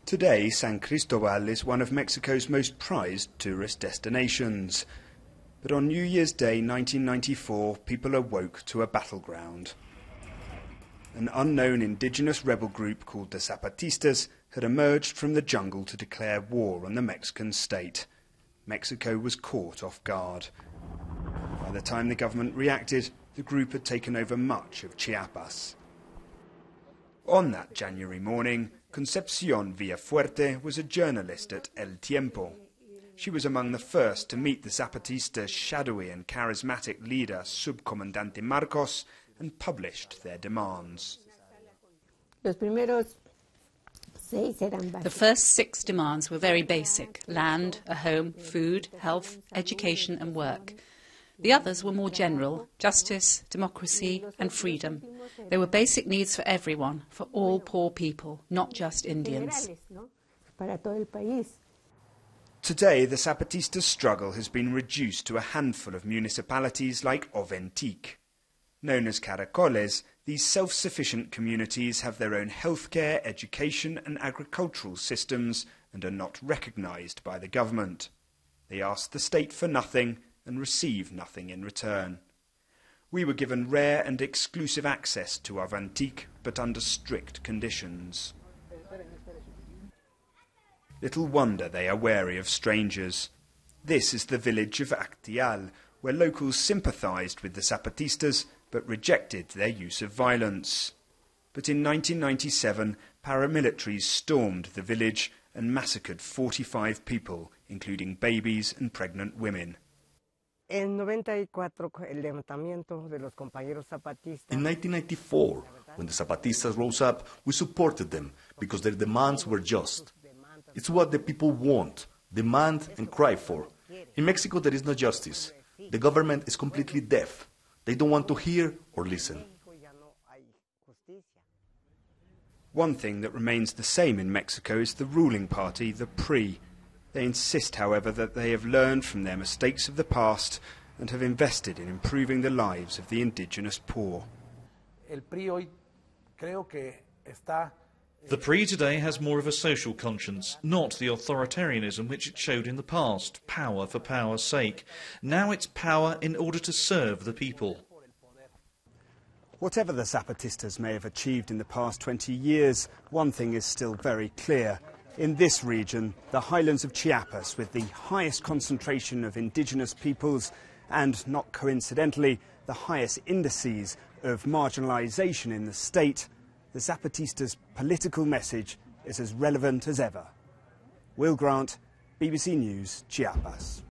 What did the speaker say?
Today, San Cristobal is one of Mexico's most prized tourist destinations. But on New Year's Day 1994, people awoke to a battleground. An unknown indigenous rebel group called the Zapatistas had emerged from the jungle to declare war on the Mexican state. Mexico was caught off guard. By the time the government reacted, the group had taken over much of Chiapas. On that January morning, Concepcion Villafuerte was a journalist at El Tiempo. She was among the first to meet the Zapatistas' shadowy and charismatic leader, Subcomandante Marcos, and published their demands. The first 6 demands were very basic: land, a home, food, health, education and work. The others were more general: justice, democracy and freedom. They were basic needs for everyone, for all poor people, not just Indians. Today, the Zapatistas' struggle has been reduced to a handful of municipalities like Oventic. Known as caracoles, these self-sufficient communities have their own healthcare, education and agricultural systems and are not recognised by the government. They ask the state for nothing and receive nothing in return. We were given rare and exclusive access to Oventic, but under strict conditions. Little wonder they are wary of strangers. This is the village of Actial, where locals sympathised with the Zapatistas but rejected their use of violence. But in 1997, paramilitaries stormed the village and massacred 45 people, including babies and pregnant women. In 1994, when the Zapatistas rose up, we supported them because their demands were just. It's what the people want, demand and cry for. In Mexico there is no justice. The government is completely deaf. They don't want to hear or listen. One thing that remains the same in Mexico is the ruling party, the PRI. They insist, however, that they have learned from their mistakes of the past and have invested in improving the lives of the indigenous poor. The PRI today has more of a social conscience, not the authoritarianism which it showed in the past, power for power's sake. Now it's power in order to serve the people. Whatever the Zapatistas may have achieved in the past 20 years, one thing is still very clear. In this region, the highlands of Chiapas, with the highest concentration of indigenous peoples and, not coincidentally, the highest indices of marginalisation in the state, the Zapatistas' political message is as relevant as ever. Will Grant, BBC News, Chiapas.